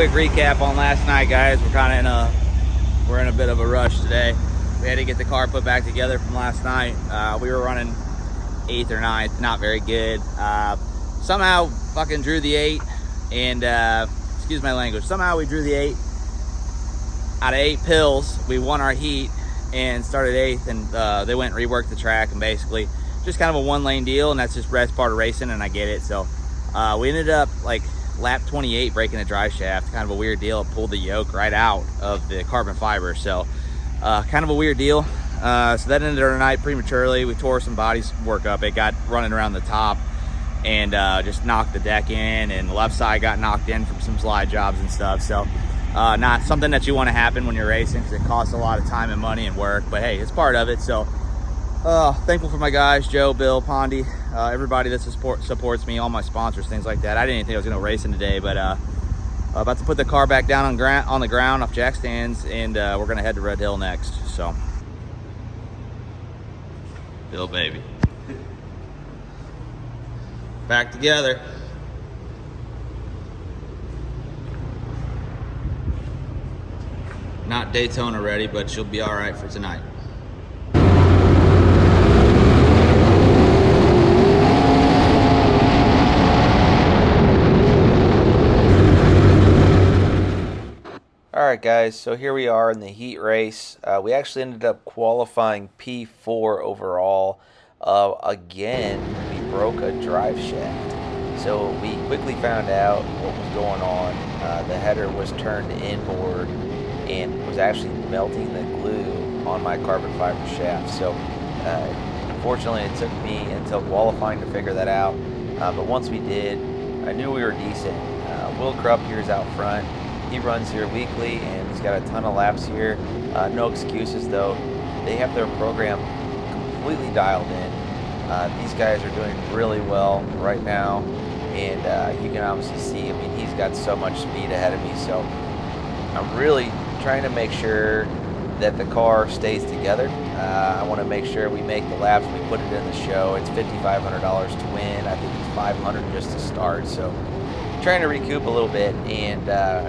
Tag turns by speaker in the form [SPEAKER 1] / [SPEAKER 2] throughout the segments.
[SPEAKER 1] quick recap on last night, guys. We're in a bit of a rush today. We had to get the car put back together from last night. We were running 8th or 9th, not very good. Somehow fucking drew the 8 and excuse my language. Somehow we drew the 8 out of 8 pills. We won our heat and started 8th, and they went and reworked the track, and basically just kind of a 1-lane deal, and that's part of racing, and I get it. So we ended up like lap 28 breaking the drive shaft. Kind of a weird deal. It pulled the yoke right out of the carbon fiber, so kind of a weird deal. So that ended our night prematurely. We tore some body work up. It got running around the top and just knocked the deck in, and the left side got knocked in from some slide jobs and stuff. So not something that you want to happen when you're racing, because it costs a lot of time and money and work, but hey, it's part of it. So thankful for my guys, Joe, Bill, Pondy, everybody that supports me, all my sponsors, things like that. I didn't even think I was going to racing today, but about to put the car back down on the ground off jack stands, and we're going to head to Red Hill next. So, Bill, baby. Back together. Not Daytona ready, but she'll be all right for tonight. Alright guys, so here we are in the heat race. We actually ended up qualifying P4 overall. Again, we broke a drive shaft. So we quickly found out what was going on. The header was turned inboard and was actually melting the glue on my carbon fiber shaft. So unfortunately it took me until qualifying to figure that out. But once we did, I knew we were decent. Will Krupp here is out front. He runs here weekly, and he's got a ton of laps here. No excuses, though. They have their program completely dialed in. These guys are doing really well right now, and you can obviously see, I mean, he's got so much speed ahead of me, so I'm really trying to make sure that the car stays together. I want to make sure we make the laps. We put it in the show. It's $5,500 to win. I think it's $500 just to start, so trying to recoup a little bit, and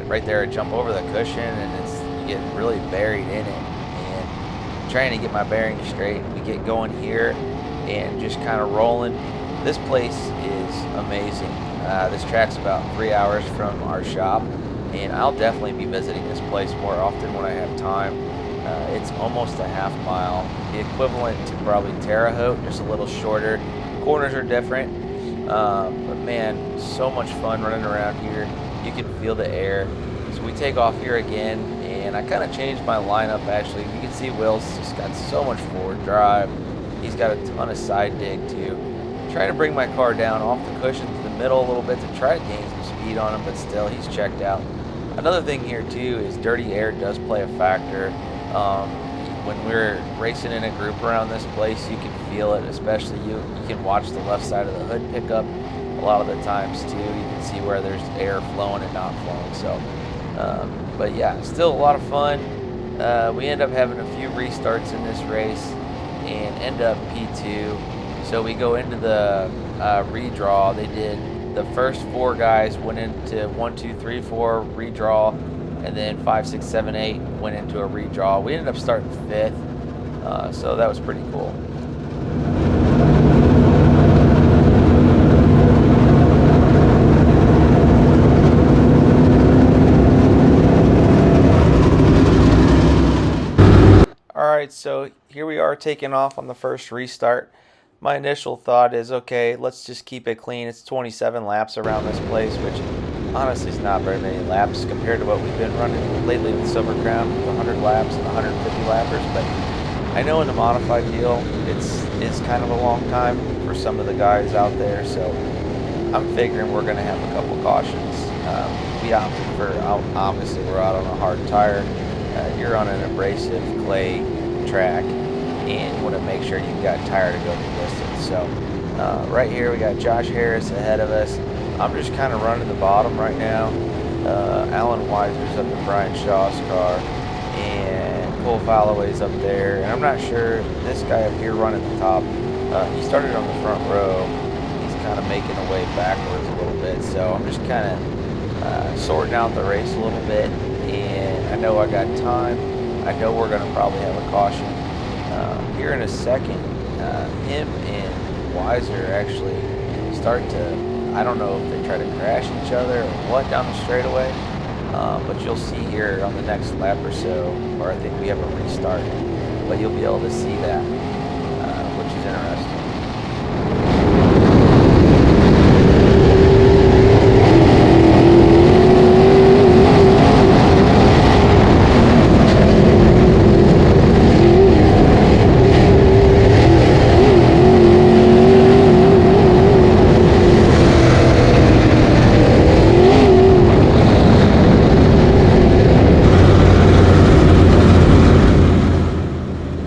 [SPEAKER 1] right there I jump over the cushion, and you get really buried in it, and trying to get my bearings straight. We get going here and just kind of rolling. This place is amazing. This track's about 3 hours from our shop, and I'll definitely be visiting this place more often when I have time. It's almost a half mile, the equivalent to probably Terre Haute, just a little shorter. Corners are different. But man, so much fun running around here. You can feel the air. So we take off here again, and I kind of changed my lineup actually. You can see Will's just got so much forward drive. He's got a ton of side dig too. Trying to bring my car down off the cushion to the middle a little bit to try to gain some speed on him, but still he's checked out. Another thing here too is dirty air does play a factor. When we're racing in a group around this place, you can feel it, especially you can watch the left side of the hood pick up a lot of the times too. You can see where there's air flowing and not flowing. So, but yeah, still a lot of fun. We end up having a few restarts in this race and end up P2. So we go into the redraw. They did the first 4 guys went into 1, 2, 3, 4 redraw. And then 5, 6, 7, 8 went into a redraw. We ended up starting 5th, so that was pretty cool. Alright, so here we are taking off on the first restart. My initial thought is, okay, let's just keep it clean. It's 27 laps around this place, which honestly it's not very many laps compared to what we've been running lately with Silver Crown, with 100 laps and 150 lappers. But I know in the modified deal it's kind of a long time for some of the guys out there, so I'm figuring we're going to have a couple cautions. We opted for, obviously we're out on a hard tire. You're on an abrasive clay track, and you want to make sure you've got tire to go the distance. So right here we got Josh Harris ahead of us. I'm just kind of running the bottom right now. Alan Weiser's up in Brian Shaw's car, and Cole Falloway's up there, and I'm not sure, this guy up here running the top, he started on the front row. He's kind of making a way backwards a little bit, so I'm just kind of sorting out the race a little bit, and I know I got time. I know we're going to probably have a caution here in a second. Him and Weiser actually start to, I don't know if they try to crash each other or what down the straightaway, but you'll see here on the next lap or so, or I think we have a restart, but you'll be able to see that, which is interesting.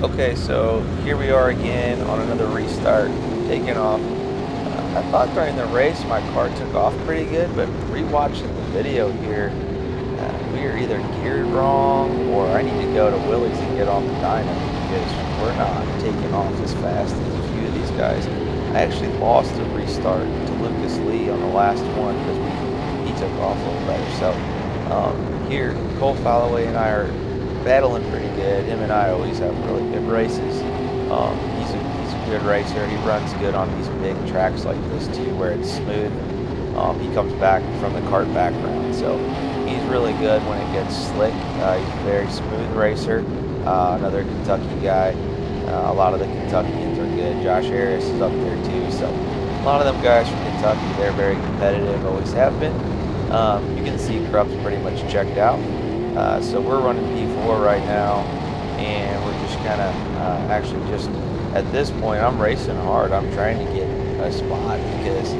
[SPEAKER 1] Okay, so here we are again on another restart, taking off. I thought during the race my car took off pretty good, but rewatching the video here, we are either geared wrong or I need to go to Willie's and get on the dyno because we're not taking off as fast as a few of these guys. I actually lost a restart to Lucas Lee on the last one because he took off a little better. So here, Cole Falloway and I are battling pretty good. Him and I always have really good races. He's a good racer. He runs good on these big tracks like this too, where it's smooth. He comes back from the kart background, so he's really good when it gets slick. He's a very smooth racer. Another Kentucky guy. A lot of the Kentuckians are good. Josh Harris is up there too. So a lot of them guys from Kentucky, they're very competitive, always have been. You can see Krupp's pretty much checked out. So we're running P4 right now, and we're just kind of actually just at this point I'm racing hard. I'm trying to get a spot because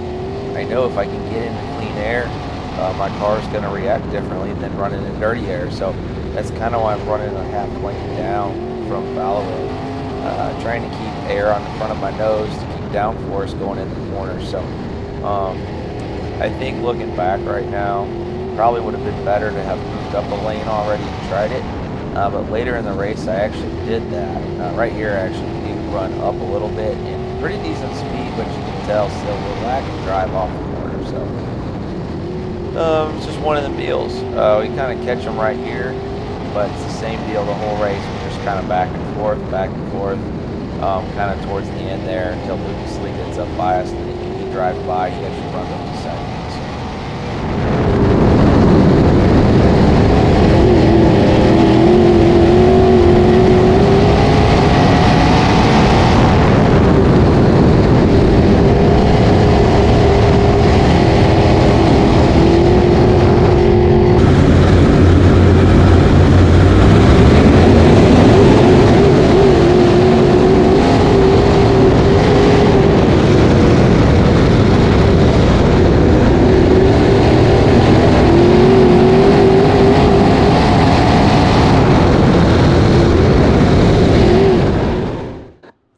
[SPEAKER 1] I know if I can get into clean air, my car is going to react differently than running in dirty air. So that's kind of why I'm running a half lane down from Falloway, trying to keep air on the front of my nose to keep downforce going in the corner. So I think looking back right now, probably would have been better to have moved up a lane already and tried it, but later in the race I actually did that. Right here I actually do run up a little bit and pretty decent speed, but you can tell still we're lacking drive off the corner. So it's just one of the deals. We kind of catch them right here, but it's the same deal the whole race. We're just kind of back and forth, kind of towards the end there until Lucas Lee gets up by us, and then he drives by, he actually runs up to second.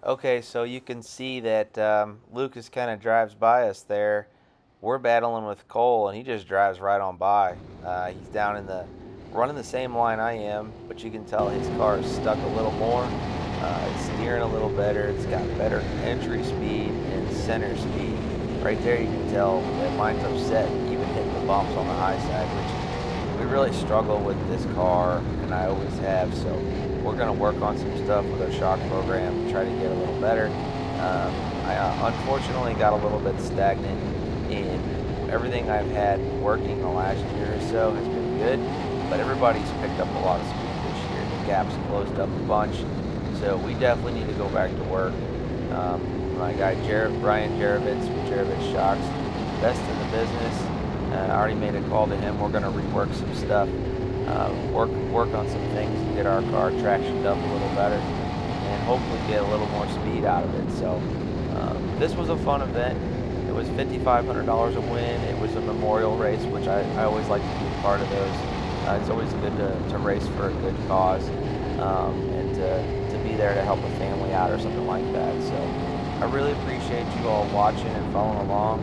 [SPEAKER 1] Okay, so you can see that Lucas kind of drives by us there. We're battling with Cole, and he just drives right on by. He's down in running the same line I am, but you can tell his car is stuck a little more. It's steering a little better. It's got better entry speed and center speed. Right there you can tell that mine's upset, even hitting the bumps on the high side, which we really struggle with this car, and I always have. So we're going to work on some stuff with our shock program to try to get a little better. I unfortunately got a little bit stagnant, and everything I've had working the last year or so has been good, but everybody's picked up a lot of speed this year. The gap's closed up a bunch, so we definitely need to go back to work. My guy Brian Jarovitz with Jarovitz Shocks, best in the business. I already made a call to him. We're going to rework some stuff. Work on some things to get our car tractioned up a little better and hopefully get a little more speed out of it. So this was a fun event. It was $5,500 a win. It was a memorial race, which I always like to be a part of those. It's always good to race for a good cause and to be there to help a family out or something like that. So I really appreciate you all watching and following along.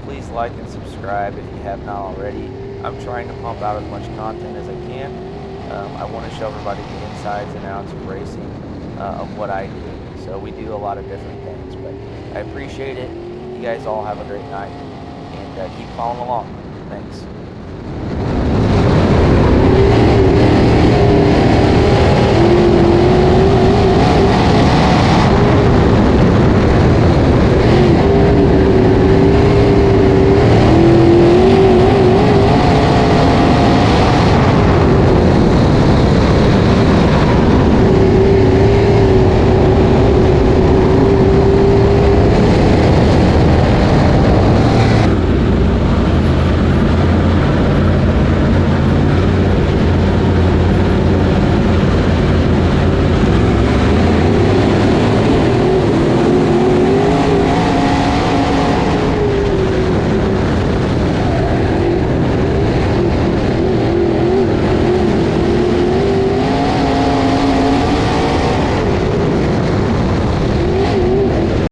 [SPEAKER 1] Please like and subscribe if you have not already. I'm trying to pump out as much content as I can. I want to show everybody the insides and outs of racing, of what I do. So we do a lot of different things, but I appreciate it. You guys all have a great night, and keep following along. Thanks.